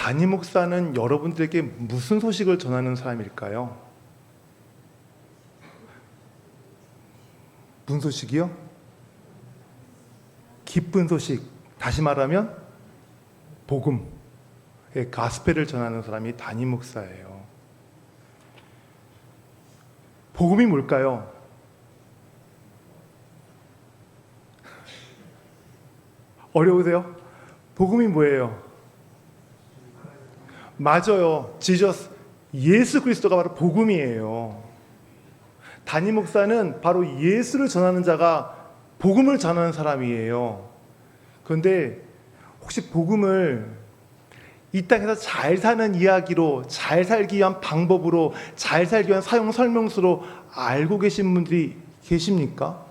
담임 목사는 여러분들에게 무슨 소식을 전하는 사람일까요? 무슨 소식이요? 기쁜 소식. 다시 말하면 복음, 가스펠을 전하는 사람이 담임 목사예요. 복음이 뭘까요? 어려우세요? 복음이 뭐예요? 맞아요. 지저스, 예수 그리스도가 바로 복음이에요. 담임 목사는 바로 예수를 전하는 자가 복음을 전하는 사람이에요. 그런데 혹시 복음을 이 땅에서 잘 사는 이야기로, 잘 살기 위한 방법으로, 잘 살기 위한 사용 설명서로 알고 계신 분들이 계십니까?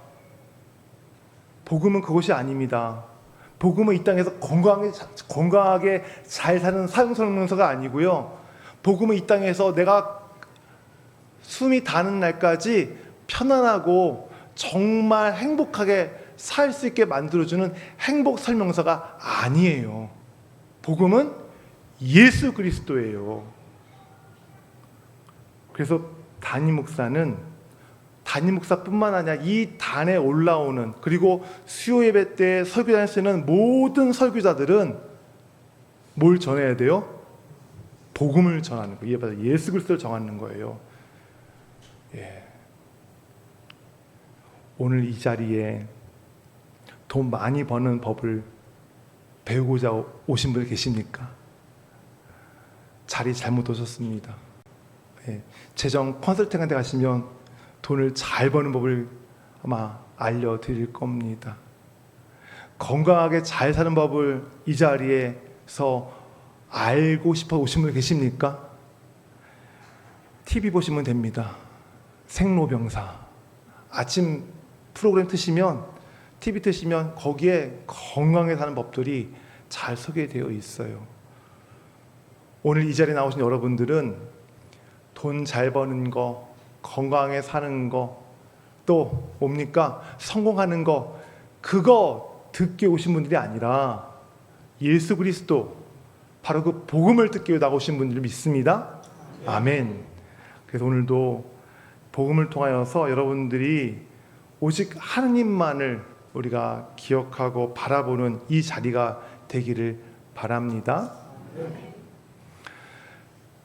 복음은 그것이 아닙니다. 복음은 이 땅에서 건강하게 잘 사는 사용 설명서가 아니고요. 복음은 이 땅에서 내가 숨이 닿는 날까지 편안하고 정말 행복하게 살 수 있게 만들어주는 행복 설명서가 아니에요. 복음은 예수 그리스도예요. 그래서 담임 목사뿐만 아니라 이 단에 올라오는, 그리고 수요 예배 때 설교단에 쓰는 모든 설교자들은 뭘 전해야 돼요? 복음을 전하는 거예요. 예수 그리스도를 전하는 거예요. 예. 오늘 이 자리에 돈 많이 버는 법을 배우고자 오신 분 계십니까? 자리 잘못 오셨습니다. 예. 재정 컨설팅한테 가시면 돈을 잘 버는 법을 아마 알려드릴 겁니다. 건강하게 잘 사는 법을 이 자리에서 알고 싶어 오신 분 계십니까? TV 보시면 됩니다. 생로병사. 아침 프로그램 TV 트시면 거기에 건강하게 사는 법들이 잘 소개되어 있어요. 오늘 이 자리에 나오신 여러분들은 돈 잘 버는 거, 건강하게 사는 거, 또 뭡니까? 성공하는 거, 그거 듣기 오신 분들이 아니라 예수 그리스도, 바로 그 복음을 듣기 위해 나오신 분들 믿습니다. 아멘. 그래서 오늘도 복음을 통하여서 여러분들이 오직 하느님만을 우리가 기억하고 바라보는 이 자리가 되기를 바랍니다.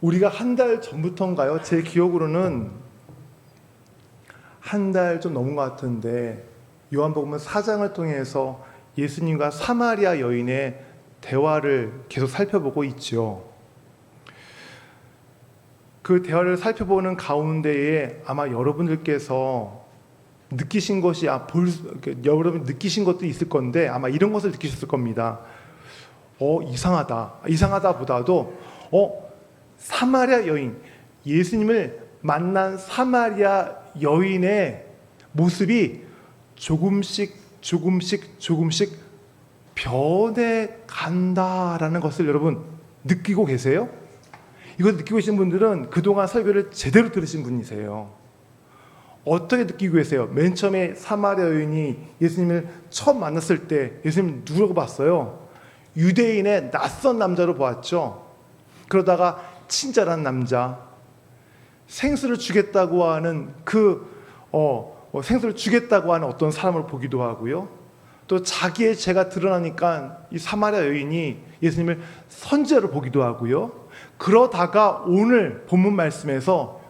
우리가 한 달 전부터인가요? 제 기억으로는 한 달 좀 넘은 것 같은데, 요한복음 4장을 통해서 예수님과 사마리아 여인의 대화를 계속 살펴보고 있죠. 그 대화를 살펴보는 가운데에 아마 여러분들께서 느끼신 것이, 여러분 느끼신 것도 있을 건데 아마 이런 것을 느끼셨을 겁니다. 이상하다보다도 사마리아 여인, 예수님을 만난 사마리아 여인의 모습이 조금씩 변해 간다라는 것을 여러분 느끼고 계세요? 이걸 느끼고 계신 분들은 그동안 설교를 제대로 들으신 분이세요. 어떻게 느끼고 계세요? 맨 처음에 사마리아 여인이 예수님을 처음 만났을 때 예수님 누구라고 봤어요? 유대인의 낯선 남자로 보았죠. 그러다가 친절한 남자, 생수를 주겠다고 하는 생수를 주겠다고 하는 어떤 사람을 보기도 하고요. 또 자기의 죄가 드러나니까 이 사마리아 여인이 예수님을 선지자로 보기도 하고요. 그러다가 오늘 본문 말씀에서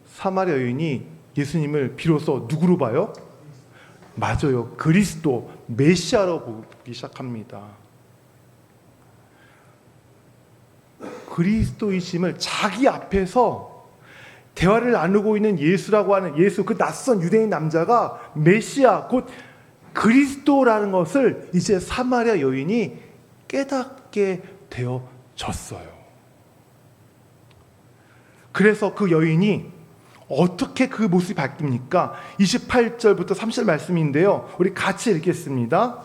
사마리아 여인이 예수님을 비로소 누구로 봐요? 맞아요. 그리스도, 메시아로 보기 시작합니다. 그리스도이심을 자기 앞에서 대화를 나누고 있는 예수라고 하는 그 낯선 유대인 남자가 메시아, 곧 그리스도라는 것을 이제 사마리아 여인이 깨닫게 되어졌어요. 그래서 그 여인이 어떻게 그 모습이 바뀝니까? 28절부터 30절 말씀인데요. 우리 같이 읽겠습니다.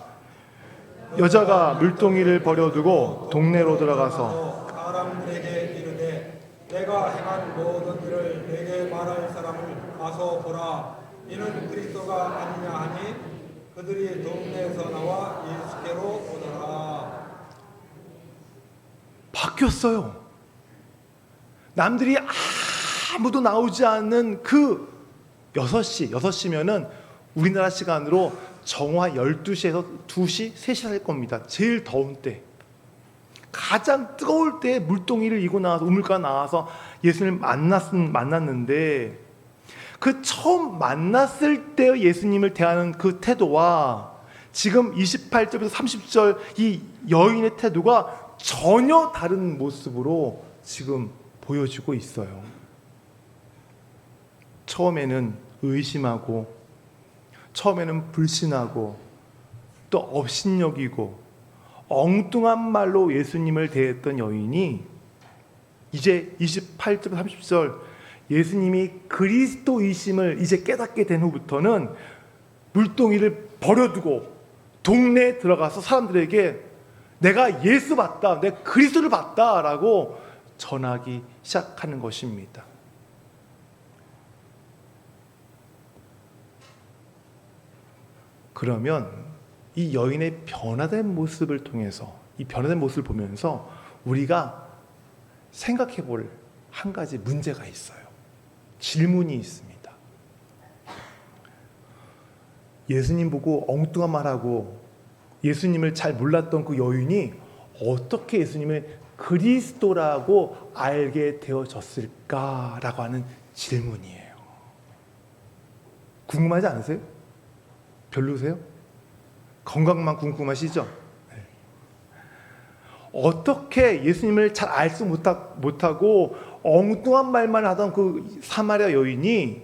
여자가 물동이를 버려두고 동네로 들어가서 사람들에게 이르되 내가 행한 모든 일을 내게 말할 사람을 가서 보라. 이는 그리스도가 아니냐 하니 그들이 동네에서 나와 예수께로 오더라. 바뀌었어요. 남들이 아무도 나오지 않는 그 6시면은 우리나라 시간으로 정오한 12시에서 2시, 3시 할 겁니다. 제일 더운 때. 가장 뜨거울 때 물동이를 이고 나와서 우물가 나와서 예수님을 만났는데 그 처음 만났을 때 예수님을 대하는 그 태도와 지금 28절에서 30절 이 여인의 태도가 전혀 다른 모습으로 지금 보여지고 있어요. 처음에는 의심하고 처음에는 불신하고 또 업신여기고 엉뚱한 말로 예수님을 대했던 여인이 이제 28절 30절 예수님이 그리스도이심을 이제 깨닫게 된 후부터는 물동이를 버려두고 동네에 들어가서 사람들에게 내가 예수 봤다, 내가 그리스도를 봤다라고 전하기 시작하는 것입니다. 그러면 이 여인의 변화된 모습을 통해서 이 변화된 모습을 보면서 우리가 생각해 볼 한 가지 문제가 있어요. 질문이 있습니다. 예수님 보고 엉뚱한 말하고 예수님을 잘 몰랐던 그 여인이 어떻게 예수님을 그리스도라고 알게 되어졌을까라고 하는 질문이에요. 궁금하지 않으세요? 별로세요? 건강만 궁금하시죠? 네. 어떻게 예수님을 잘 알지 못하고 엉뚱한 말만 하던 그 사마리아 여인이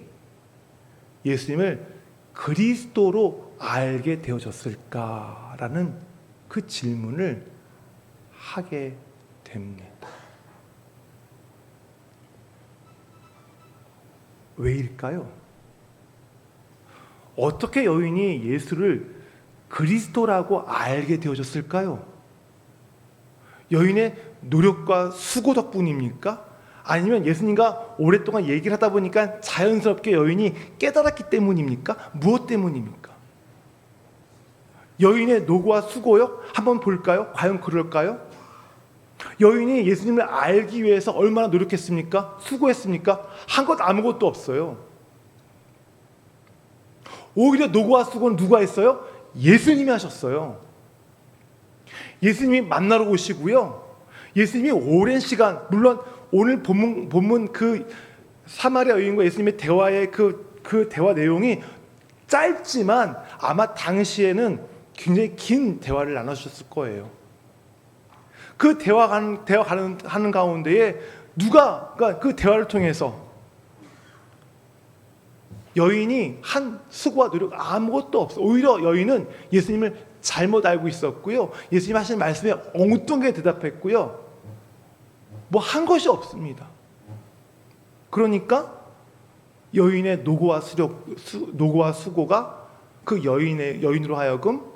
예수님을 그리스도로 알게 되어졌을까라는 그 질문을 하게 됩니다. 왜일까요? 어떻게 여인이 예수를 그리스도라고 알게 되어졌을까요? 여인의 노력과 수고 덕분입니까? 아니면 예수님과 오랫동안 얘기를 하다 보니까 자연스럽게 여인이 깨달았기 때문입니까? 무엇 때문입니까? 여인의 노고와 수고요? 한번 볼까요? 과연 그럴까요? 여인이 예수님을 알기 위해서 얼마나 노력했습니까? 수고했습니까? 한 것 아무것도 없어요. 오히려 노고와 수고는 누가 했어요? 예수님이 하셨어요. 예수님이 만나러 오시고요. 예수님이 오랜 시간, 물론 오늘 본문 그 사마리아 여인과 예수님의 대화의 그 대화 내용이 짧지만 아마 당시에는 굉장히 긴 대화를 나누셨을 거예요. 그 하는 가운데에 누가 그 대화를 통해서 여인이 한 수고와 노력 아무것도 없어. 오히려 여인은 예수님을 잘못 알고 있었고요. 예수님 하시는 말씀에 엉뚱하게 대답했고요. 뭐 한 것이 없습니다. 그러니까 여인의 노고와 수고가 그 여인으로 하여금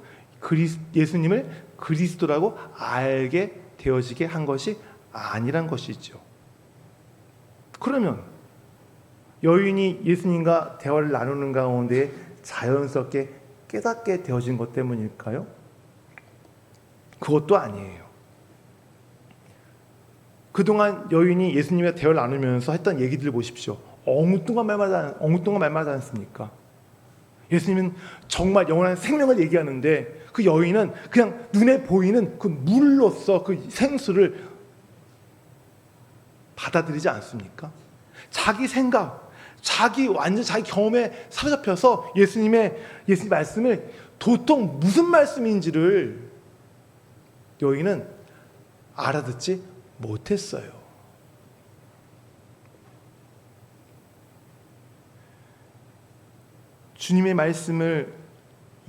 예수님을 그리스도라고 알게 되어지게 한 것이 아니란 것이죠. 그러면 여인이 예수님과 대화를 나누는 가운데 자연스럽게 깨닫게 되어진 것 때문일까요? 그것도 아니에요. 그동안 여인이 예수님과 대화를 나누면서 했던 얘기들을 보십시오. 엉뚱한 말만 하지 않습니까? 예수님은 정말 영원한 생명을 얘기하는데 그 여인은 그냥 눈에 보이는 그 물로서 그 생수를 받아들이지 않습니까? 자기 생각, 자기 경험에 사로잡혀서 예수님 말씀을 도통 무슨 말씀인지를 여인은 알아듣지 못했어요. 주님의 말씀을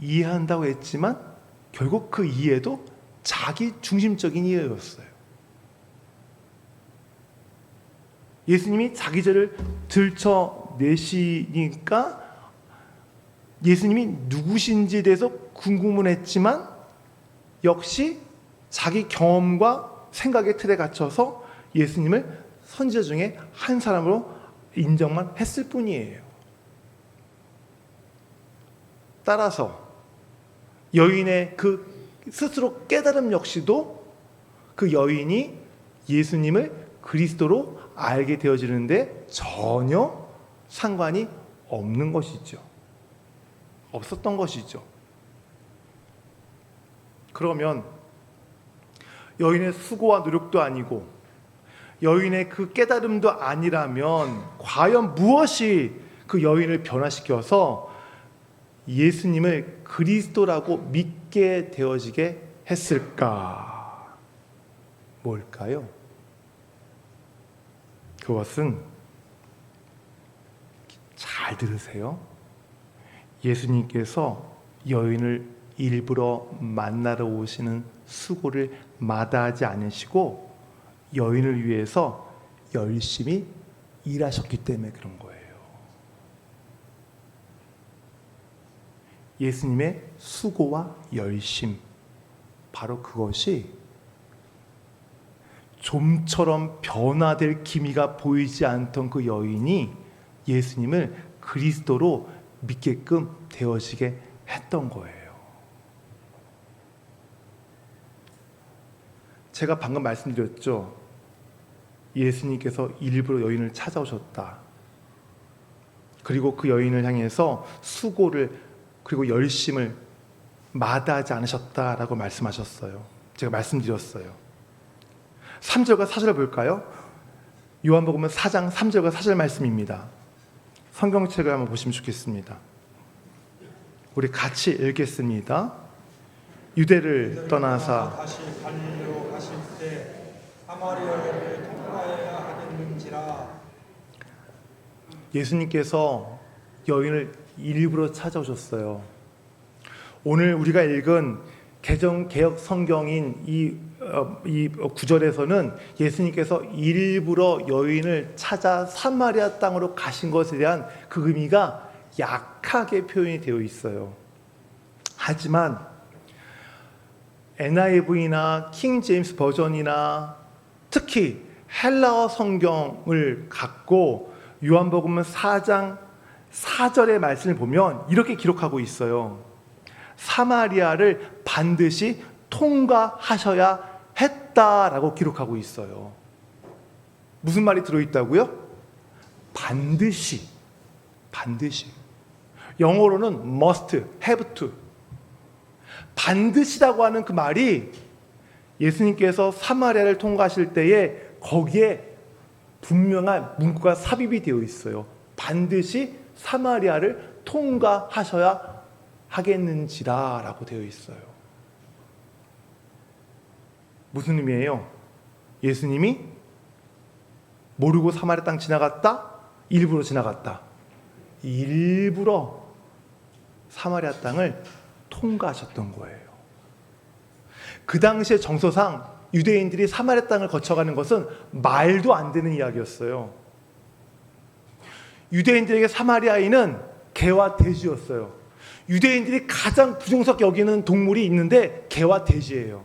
이해한다고 했지만 결국 그 이해도 자기 중심적인 이해였어요. 예수님이 자기 죄를 들춰내시니까 예수님이 누구신지에 대해서 궁금은 했지만 역시 자기 경험과 생각의 틀에 갇혀서 예수님을 선지자 중에 한 사람으로 인정만 했을 뿐이에요. 따라서 여인의 그 스스로 깨달음 역시도 그 여인이 예수님을 그리스도로 알게 되어지는데 전혀 상관이 없는 것이죠. 없었던 것이죠. 그러면 여인의 수고와 노력도 아니고 여인의 그 깨달음도 아니라면 과연 무엇이 그 여인을 변화시켜서 예수님을 그리스도라고 믿게 되어지게 했을까? 뭘까요? 그것은 잘 들으세요. 예수님께서 여인을 일부러 만나러 오시는 수고를 마다하지 않으시고 여인을 위해서 열심히 일하셨기 때문에 그런 거예요. 예수님의 수고와 열심, 바로 그것이 좀처럼 변화될 기미가 보이지 않던 그 여인이 예수님을 그리스도로 믿게끔 되어지게 했던 거예요. 제가 방금 말씀드렸죠. 예수님께서 일부러 여인을 찾아오셨다. 그리고 그 여인을 향해서 수고를 그리고 열심을 마다하지 않으셨다라고 말씀하셨어요. 제가 말씀드렸어요. 3절과 4절을 볼까요? 요한복음은 4장 3절과 4절 말씀입니다. 성경책을 한번 보시면 좋겠습니다. 우리 같이 읽겠습니다. 유대를 떠나사 다시 갈릴리로 가실 때 사마리아를 통과해야 하겠는지라. 예수님께서 여인을 일부러 찾아오셨어요. 오늘 우리가 읽은 개역 성경인 이 구절에서는 예수님께서 일부러 여인을 찾아 사마리아 땅으로 가신 것에 대한 그 의미가 약하게 표현이 되어 있어요. 하지만 NIV나 킹 제임스 버전이나 특히 헬라어 성경을 갖고 요한복음은 4장 4절의 말씀을 보면 이렇게 기록하고 있어요. 사마리아를 반드시 통과하셔야 했다라고 기록하고 있어요. 무슨 말이 들어있다고요? 반드시. 영어로는 must, have to. 반드시라고 하는 그 말이 예수님께서 사마리아를 통과하실 때에 거기에 분명한 문구가 삽입이 되어 있어요. 반드시 사마리아를 통과하셔야 하겠는지라 라고 되어 있어요. 무슨 의미예요? 예수님이 모르고 사마리아 땅 지나갔다? 일부러 지나갔다. 일부러 사마리아 땅을 통과하셨던 거예요. 그 당시의 정서상 유대인들이 사마리아 땅을 거쳐가는 것은 말도 안 되는 이야기였어요. 유대인들에게 사마리아인은 개와 돼지였어요. 유대인들이 가장 부정스럽게 여기는 동물이 있는데 개와 돼지예요.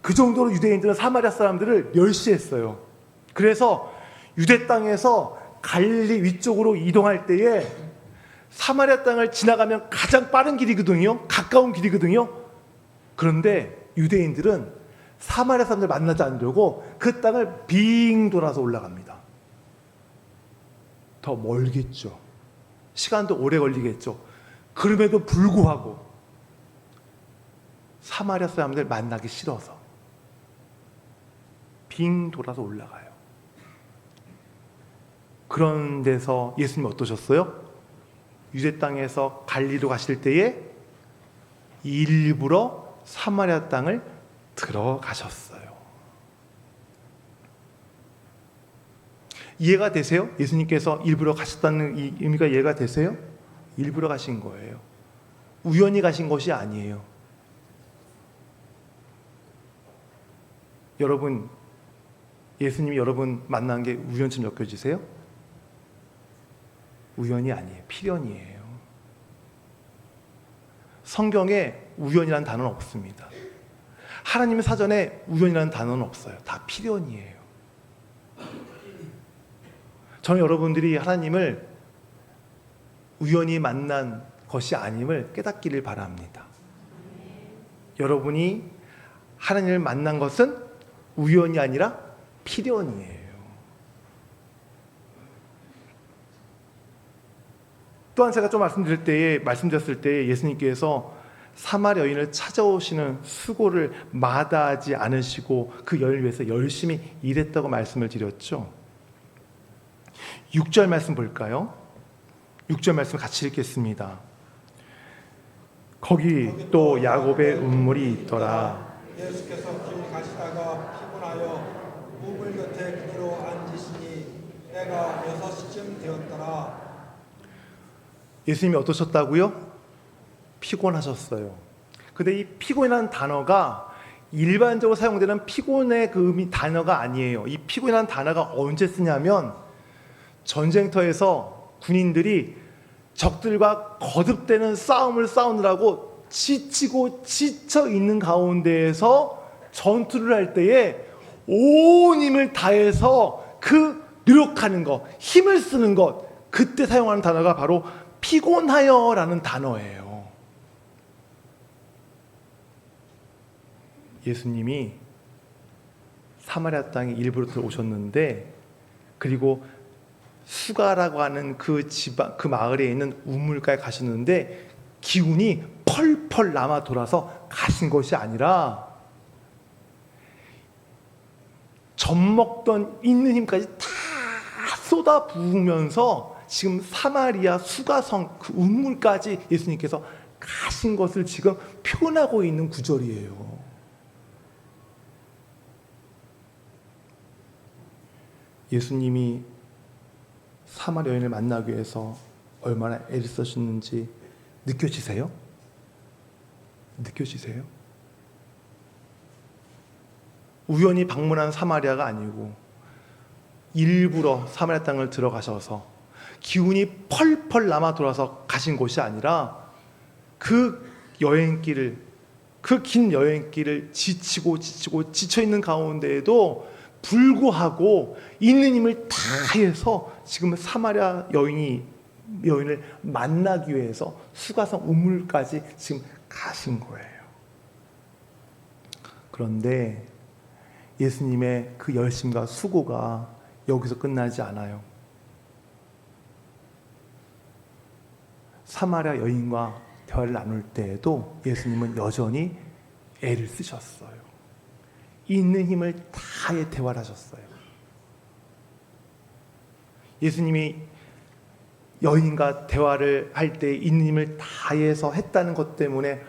그 정도로 유대인들은 사마리아 사람들을 멸시했어요. 그래서 유대 땅에서 갈릴리 위쪽으로 이동할 때에 사마리아 땅을 지나가면 가장 빠른 길이거든요. 가까운 길이거든요. 그런데 유대인들은 사마리아 사람들 만나지 않으려고 그 땅을 빙 돌아서 올라갑니다. 더 멀겠죠. 시간도 오래 걸리겠죠. 그럼에도 불구하고 사마리아 사람들 만나기 싫어서 빙 돌아서 올라가요. 그런 데서 예수님이 어떠셨어요? 유대 땅에서 갈릴리로 가실 때에 일부러 사마리아 땅을 들어가셨어요. 이해가 되세요? 예수님께서 일부러 가셨다는 이 의미가 이해가 되세요? 일부러 가신 거예요. 우연히 가신 것이 아니에요. 여러분, 예수님이 여러분 만난 게 우연처럼 느껴지세요? 우연이 아니에요. 필연이에요. 성경에 우연이라는 단어는 없습니다. 하나님의 사전에 우연이라는 단어는 없어요. 다 필연이에요. 저는 여러분들이 하나님을 우연히 만난 것이 아님을 깨닫기를 바랍니다. 여러분이 하나님을 만난 것은 우연이 아니라 필연이에요. 또한 제가 좀 말씀드렸을 때 예수님께서 사마리아 여인을 찾아오시는 수고를 마다하지 않으시고 그 여인을 위해서 열심히 일했다고 말씀을 드렸죠. 6절 말씀 볼까요? 6절 말씀 같이 읽겠습니다. 거기 또 야곱의 우물이 있더라. 예수께서 길 가시다가 피곤하여 우물 곁에 그대로 앉으시니 때가 6시쯤 되었더라. 예수님이 어떠셨다고요? 피곤하셨어요. 근데 이 피곤이라는 단어가 일반적으로 사용되는 피곤의 그 단어가 아니에요. 이 피곤이라는 단어가 언제 쓰냐면 전쟁터에서 군인들이 적들과 거듭되는 싸움을 싸우느라고 지치고 지쳐 있는 가운데에서 전투를 할 때에 온 힘을 다해서 그 노력하는 것, 힘을 쓰는 것, 그때 사용하는 단어가 바로 피곤하여라는 단어예요. 예수님이 사마리아 땅에 일부러 들어오셨는데, 그리고 수가라고 하는 그 마을에 있는 우물가에 가셨는데 기운이 펄펄 남아 돌아서 가신 것이 아니라 젖먹던 있는 힘까지 다 쏟아 부으면서 지금 사마리아 수가성 그 우물까지 예수님께서 가신 것을 지금 표현하고 있는 구절이에요. 예수님이 사마리아 여인을 만나기 위해서 얼마나 애를 쓰셨는지 느껴지세요? 느껴지세요? 우연히 방문한 사마리아가 아니고 일부러 사마리아 땅을 들어가셔서 기운이 펄펄 남아 돌아서 가신 곳이 아니라 그 여행길을, 그 긴 여행길을 지치고 지쳐있는 가운데에도 불구하고 있는 힘을 다해서 지금 사마리아 여인을 만나기 위해서 수가성 우물까지 지금 가신 거예요. 그런데 예수님의 그 열심과 수고가 여기서 끝나지 않아요. 사마리아 여인과 대화를 나눌 때에도 예수님은 여전히 애를 쓰셨어요. 있는 힘을 다해 대화를 하셨어요. 예수님이 여인과 대화를 할 때 있는 힘을 다해서 했다는 것 때문에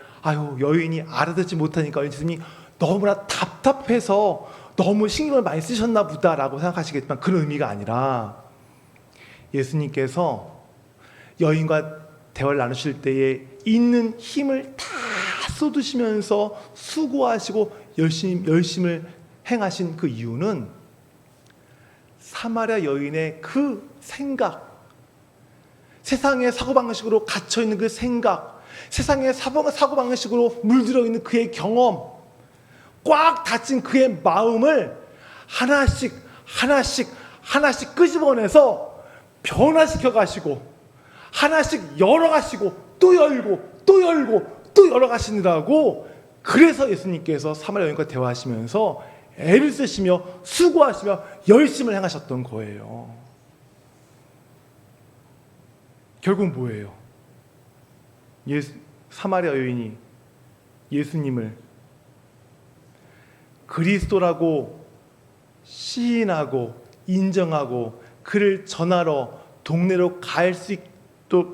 여인이 알아듣지 못하니까 예수님이 너무나 답답해서 너무 신경을 많이 쓰셨나 보다라고 생각하시겠지만 그런 의미가 아니라 예수님께서 여인과 대화를 나누실 때에 있는 힘을 다 쏟으시면서 수고하시고 열심을 행하신 그 이유는 사마리아 여인의 그 생각, 세상의 사고방식으로 갇혀있는 그 생각, 세상의 사고방식으로 물들어 있는 그의 경험, 꽉 닫힌 그의 마음을 하나씩 끄집어내서 변화시켜 가시고 하나씩 열어가시고 또 열어가시느라고, 그래서 예수님께서 사마리아 여인과 대화하시면서 애를 쓰시며 수고하시며 열심을 행하셨던 거예요. 결국 뭐예요? 사마리아 여인이 예수님을 그리스도라고 시인하고 인정하고 그를 전하러 동네로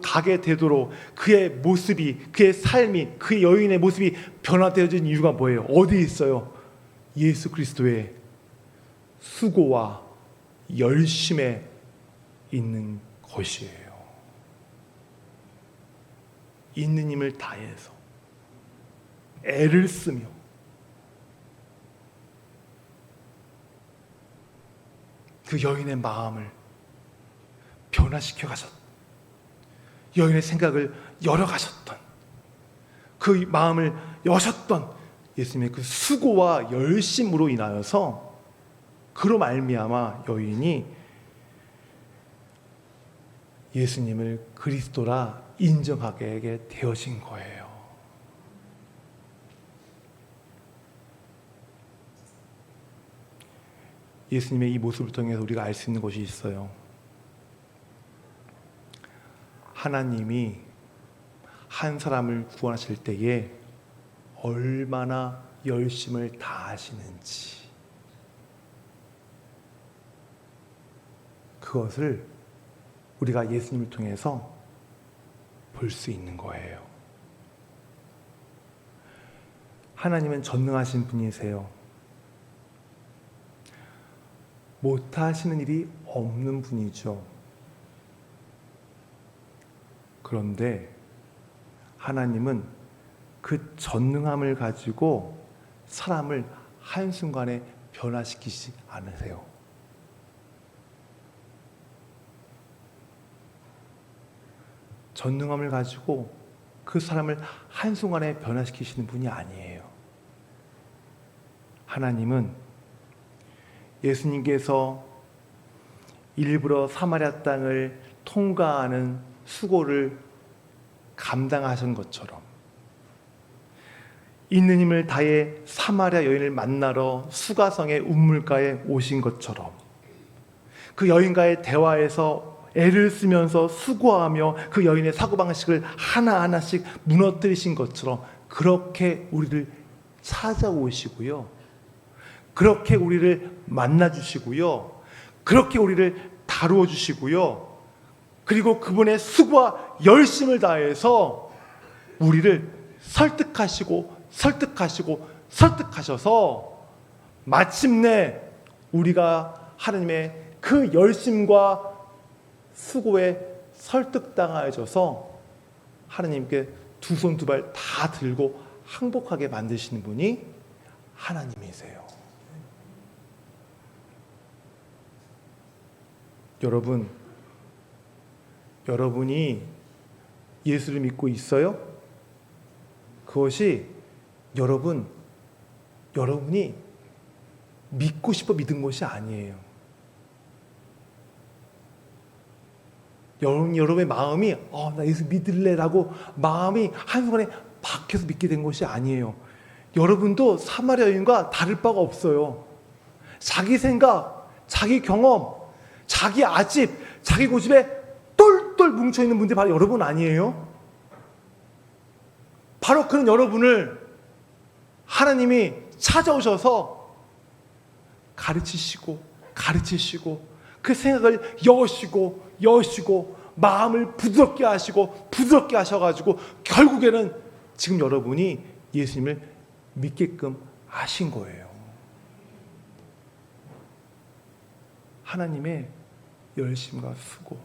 가게 되도록 그의 모습이, 그의 삶이, 그의 여인의 모습이 변화되어진 이유가 뭐예요? 어디에 있어요? 예수 그리스도의 수고와 열심에 있는 것이에요. 있는 힘을 다해서 애를 쓰며 그 여인의 마음을 변화시켜 가셨다. 여인의 생각을 열어가셨던, 그 마음을 여셨던 예수님의 그 수고와 열심으로 인하여서 그로 말미암아 여인이 예수님을 그리스도라 인정하게 되어진 거예요. 예수님의 이 모습을 통해서 우리가 알 수 있는 것이 있어요. 하나님이 한 사람을 구원하실 때에 얼마나 열심을 다하시는지, 그것을 우리가 예수님을 통해서 볼 수 있는 거예요. 하나님은 전능하신 분이세요. 못하시는 일이 없는 분이죠. 그런데 하나님은 그 전능함을 가지고 사람을 한순간에 변화시키지 않으세요. 전능함을 가지고 그 사람을 한순간에 변화시키시는 분이 아니에요. 하나님은 예수님께서 일부러 사마리아 땅을 통과하는 수고를 감당하신 것처럼, 있는 힘을 다해 사마리아 여인을 만나러 수가성의 운물가에 오신 것처럼, 그 여인과의 대화에서 애를 쓰면서 수고하며 그 여인의 사고방식을 하나하나씩 무너뜨리신 것처럼 그렇게 우리를 찾아오시고요, 그렇게 우리를 만나주시고요, 그렇게 우리를 다루어 주시고요, 그리고 그분의 수고와 열심을 다해서 우리를 설득하셔서 마침내 우리가 하나님의 그 열심과 수고에 설득당하여져서 하나님께 두 손 두 발 다 들고 항복하게 만드시는 분이 하나님이세요. 여러분이 예수를 믿고 있어요? 그것이 여러분이 믿고 싶어 믿은 것이 아니에요. 여러분의 마음이 나 예수 믿을래라고 마음이 한순간에 박혀서 믿게 된 것이 아니에요. 여러분도 사마리아 여인과 다를 바가 없어요. 자기 생각, 자기 경험, 자기 아집, 자기 고집에 똘똘 뭉쳐있는 분들이 바로 여러분 아니에요? 바로 그런 여러분을 하나님이 찾아오셔서 가르치시고 그 생각을 여시고 마음을 부드럽게 하셔가지고 결국에는 지금 여러분이 예수님을 믿게끔 하신 거예요. 하나님의 열심과 수고.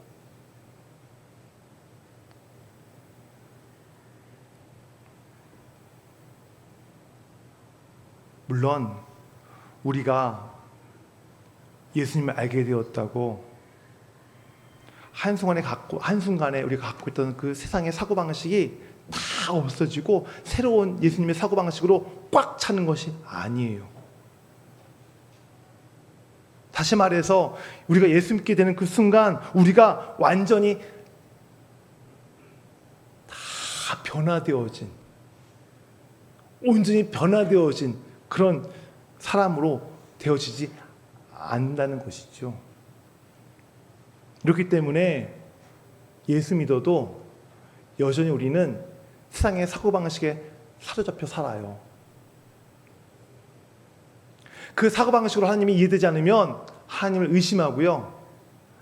물론 우리가 예수님을 알게 되었다고 한순간에 우리가 갖고 있던 그 세상의 사고방식이 다 없어지고 새로운 예수님의 사고방식으로 꽉 차는 것이 아니에요. 다시 말해서 우리가 예수 믿게 되는 그 순간 우리가 완전히 다 온전히 변화되어진 그런 사람으로 되어지지 않는다는 것이죠. 그렇기 때문에 예수 믿어도 여전히 우리는 세상의 사고방식에 사로잡혀 살아요. 그 사고방식으로 하나님이 이해되지 않으면 하나님을 의심하고요,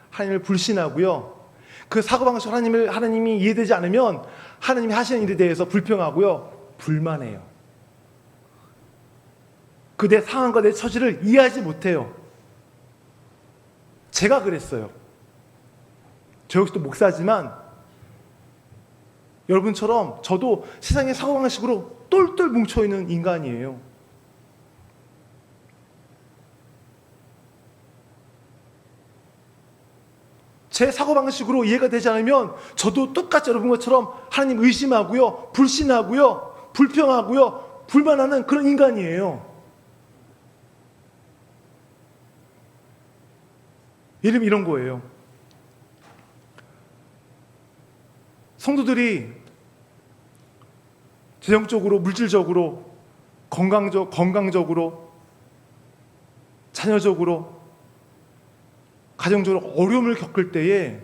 하나님을 불신하고요, 그 사고방식으로 하나님이 이해되지 않으면 하나님이 하시는 일에 대해서 불평하고요, 불만해요. 그 내 상황과 내 처지를 이해하지 못해요. 제가 그랬어요. 저 역시도 목사지만 여러분처럼 저도 세상의 사고방식으로 똘똘 뭉쳐있는 인간이에요. 제 사고방식으로 이해가 되지 않으면 저도 똑같이 여러분 것처럼 하나님 의심하고요, 불신하고요, 불평하고요, 불만하는 그런 인간이에요. 예를 이런 거예요. 성도들이 재정적으로, 물질적으로, 건강적으로, 자녀적으로 가정적으로 어려움을 겪을 때에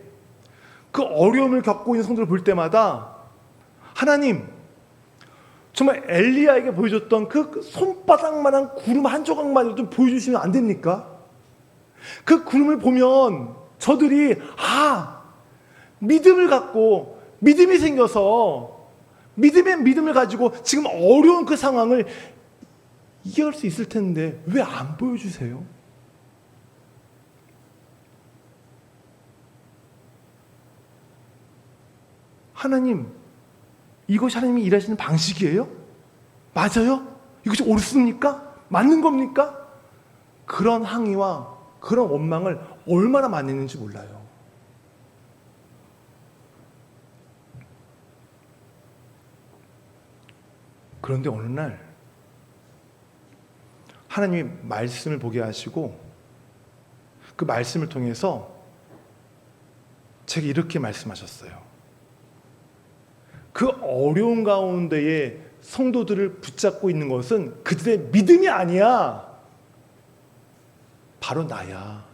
그 어려움을 겪고 있는 성도를 볼 때마다 하나님, 정말 엘리야에게 보여줬던 그 손바닥만한 구름 한 조각만이라도 좀 보여주시면 안 됩니까? 그 구름을 보면 저들이 믿음을 갖고 믿음이 생겨서 믿음을 가지고 지금 어려운 그 상황을 이겨갈 수 있을 텐데 왜 안 보여주세요? 하나님, 이것이 하나님이 일하시는 방식이에요? 맞아요? 이것이 옳습니까? 맞는 겁니까? 그런 항의와 그런 원망을 얼마나 많이 했는지 몰라요. 그런데 어느 날 하나님이 말씀을 보게 하시고 그 말씀을 통해서 제게 이렇게 말씀하셨어요. 그 어려운 가운데에 성도들을 붙잡고 있는 것은 그들의 믿음이 아니야. 바로 나야.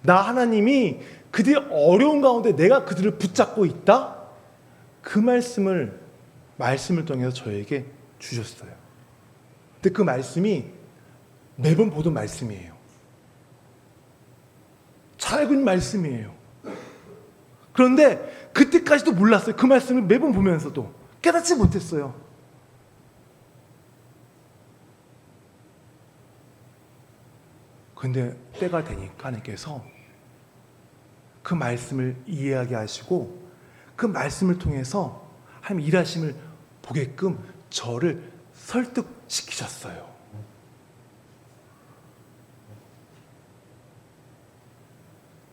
나 하나님이 그들의 어려운 가운데 내가 그들을 붙잡고 있다? 그 말씀을 통해서 저에게 주셨어요. 근데 그 말씀이 매번 보던 말씀이에요. 잘 알고 있는 말씀이에요. 그런데 그때까지도 몰랐어요. 그 말씀을 매번 보면서도 깨닫지 못했어요. 그런데 때가 되니까 하나님께서 그 말씀을 이해하게 하시고 그 말씀을 통해서 하나님 일하심을 보게끔 저를 설득시키셨어요.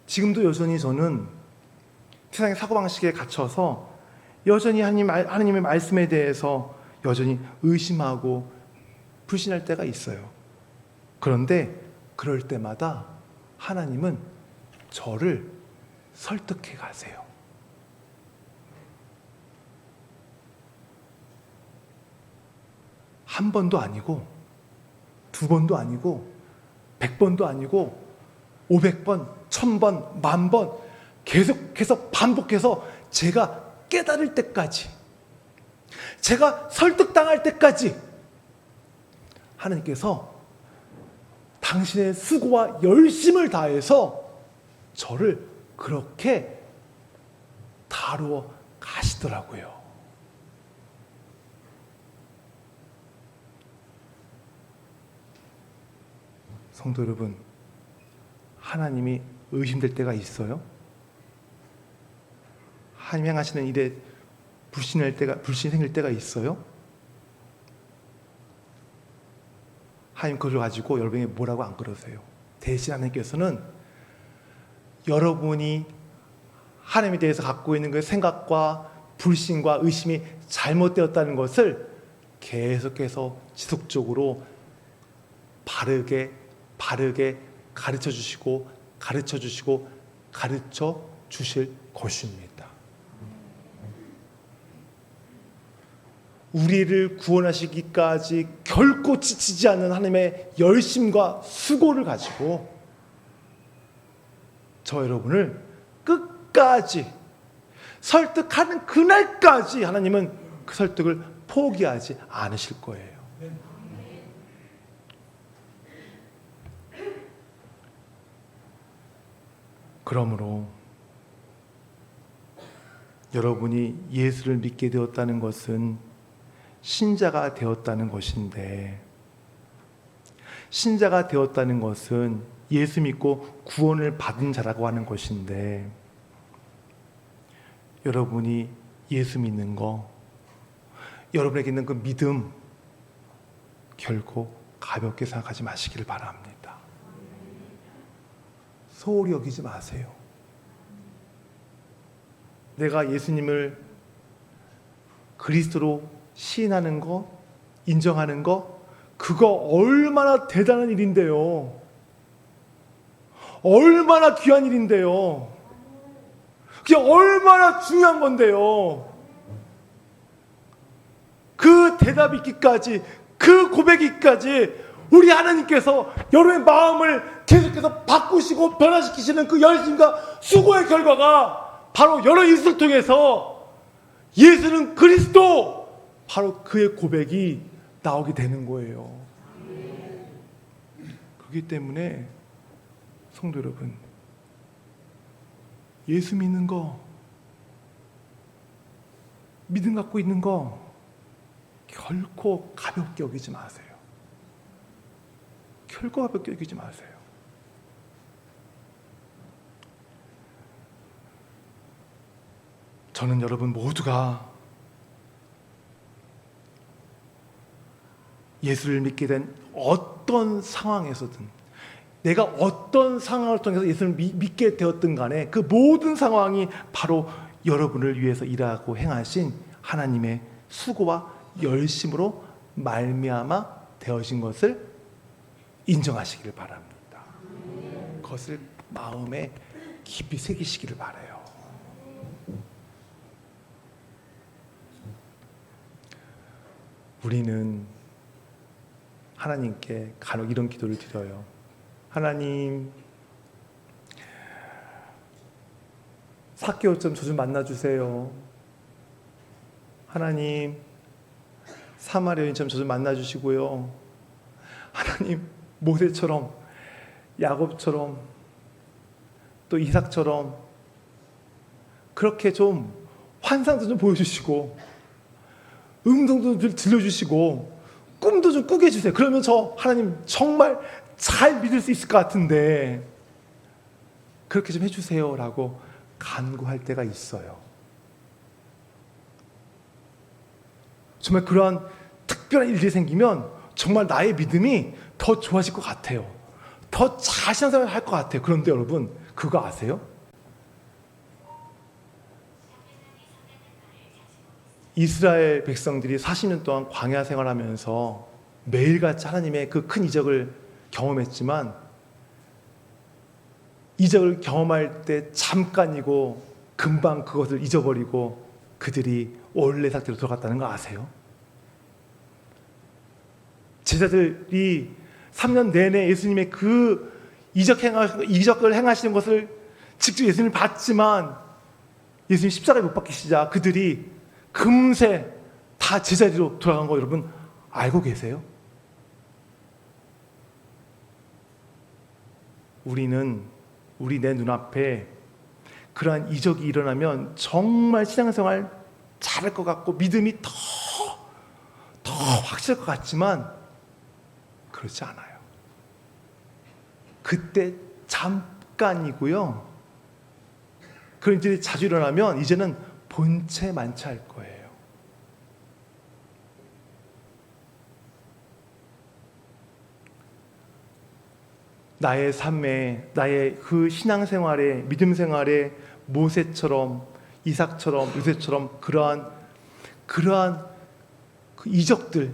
지금도 여전히 저는 세상의 사고방식에 갇혀서 여전히 하나님의 말씀에 대해서 여전히 의심하고 불신할 때가 있어요. 그런데 그럴 때마다 하나님은 저를 설득해 가세요. 한 번도 아니고, 두 번도 아니고, 100번도 아니고, 500번, 1000번, 10,000번 계속해서 반복해서 제가 깨달을 때까지, 제가 설득당할 때까지 하나님께서 당신의 수고와 열심을 다해서 저를 그렇게 다루어 가시더라고요. 성도 여러분, 하나님이 의심될 때가 있어요? 하나님 행하시는 일에 불신이 생길 때가 있어요? 하나님 그걸 가지고 여러분이 뭐라고 안 그러세요. 대신 하나님께서는 여러분이 하나님에 대해서 갖고 있는 그 생각과 불신과 의심이 잘못되었다는 것을 계속해서 지속적으로 바르게 가르쳐 주시고 가르쳐 주실 것입니다. 우리를 구원하시기까지 결코 지치지 않는 하나님의 열심과 수고를 가지고 저 여러분을 끝까지 설득하는 그날까지 하나님은 그 설득을 포기하지 않으실 거예요. 그러므로 여러분이 예수를 믿게 되었다는 것은 신자가 되었다는 것인데, 신자가 되었다는 것은 예수 믿고 구원을 받은 자라고 하는 것인데, 여러분이 예수 믿는 거, 여러분에게 있는 그 믿음 결코 가볍게 생각하지 마시기를 바랍니다. 소홀히 여기지 마세요. 내가 예수님을 그리스도로 시인하는 거, 인정하는 거, 그거 얼마나 대단한 일인데요. 얼마나 귀한 일인데요. 그게 얼마나 중요한 건데요. 그 대답이 있기까지, 그 고백이 있기까지 우리 하나님께서 여러분의 마음을 계속해서 바꾸시고 변화시키시는 그 열심과 수고의 결과가 바로 여러분 예수를 통해서 예수는 그리스도, 바로 그의 고백이 나오게 되는 거예요. 그렇기 때문에 성도 여러분, 예수 믿는 거, 믿음 갖고 있는 거 결코 가볍게 여기지 마세요. 결코 가볍게 여기지 마세요. 저는 여러분 모두가 예수를 믿게 된 어떤 상황에서든, 내가 어떤 상황을 통해서 예수를 믿게 되었든 간에 그 모든 상황이 바로 여러분을 위해서 일하고 행하신 하나님의 수고와 열심으로 말미암아 되어진 것을 인정하시기를 바랍니다. 그것을 마음에 깊이 새기시기를 바라요. 우리는 하나님께 간혹 이런 기도를 드려요. 하나님, 삭개오점 저 좀 만나주세요. 하나님, 사마리아 여인처럼 저 좀 만나주시고요. 하나님, 모세처럼, 야곱처럼, 또 이삭처럼 그렇게 좀 환상도 좀 보여주시고, 음성도 좀 들려주시고, 꿈도 좀 꾸게 해주세요. 그러면 저 하나님 정말 잘 믿을 수 있을 것 같은데 그렇게 좀 해주세요 라고 간구할 때가 있어요. 정말 그러한 특별한 일들이 생기면 정말 나의 믿음이 더 좋아질 것 같아요. 더 자신있게 할 것 같아요. 그런데 여러분, 그거 아세요? 이스라엘 백성들이 40년 동안 광야 생활하면서 매일같이 하나님의 그 큰 이적을 경험했지만, 이적을 경험할 때 잠깐이고 금방 그것을 잊어버리고 그들이 원래 상태로 돌아갔다는 거 아세요? 제자들이 3년 내내 예수님의 그 이적을 행하시는 것을 직접 예수님을 봤지만, 예수님 십자가에 못 박히시자 그들이 금세 다 제자리로 돌아간 거 여러분 알고 계세요? 우리는 내 눈앞에 그러한 이적이 일어나면 정말 신앙생활 잘할 것 같고 믿음이 더 확실할 것 같지만 그렇지 않아요. 그때 잠깐이고요. 그런 일이 자주 일어나면 이제는 본체 만취할 거예요. 나의 삶에, 나의 그 신앙생활에, 믿음생활에 모세처럼, 이삭처럼, 요셉처럼 그러한 그 이적들,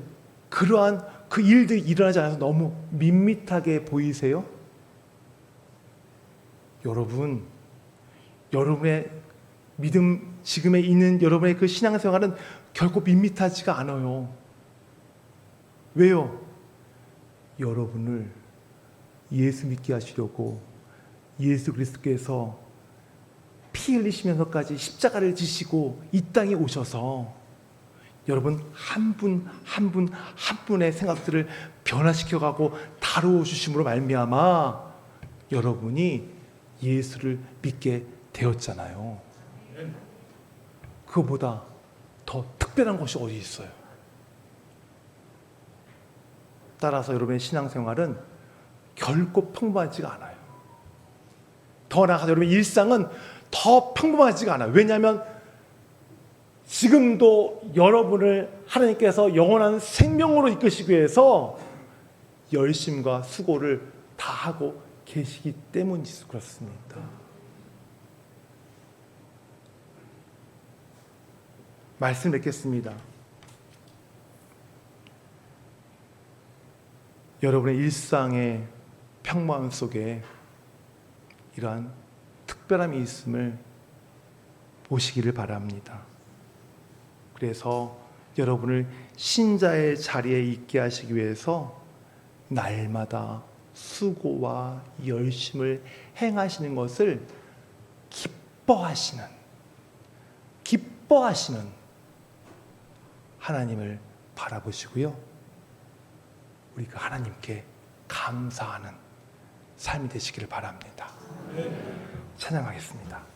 그러한 그 일들이 일어나지 않아서 너무 밋밋하게 보이세요? 여러분의 믿음, 지금에 있는 여러분의 그 신앙생활은 결코 밋밋하지가 않아요. 왜요? 여러분을 예수 믿게 하시려고 예수 그리스도께서 피 흘리시면서까지 십자가를 지시고 이 땅에 오셔서 여러분 한 분 한 분의 생각들을 변화시켜가고 다루어 주심으로 말미암아 여러분이 예수를 믿게 되었잖아요. 그거보다 더 특별한 것이 어디 있어요? 따라서 여러분의 신앙생활은 결코 평범하지가 않아요. 더 나아가서 여러분의 일상은 더 평범하지가 않아요. 왜냐하면 지금도 여러분을 하나님께서 영원한 생명으로 이끄시기 위해서 열심과 수고를 다하고 계시기 때문이지 그렇습니다. 말씀 맺겠습니다. 여러분의 일상의 평범함 속에 이러한 특별함이 있음을 보시기를 바랍니다. 그래서 여러분을 신자의 자리에 있게 하시기 위해서 날마다 수고와 열심을 행하시는 것을 기뻐하시는 하나님을 바라보시고요. 우리 그 하나님께 감사하는 삶이 되시기를 바랍니다. 찬양하겠습니다.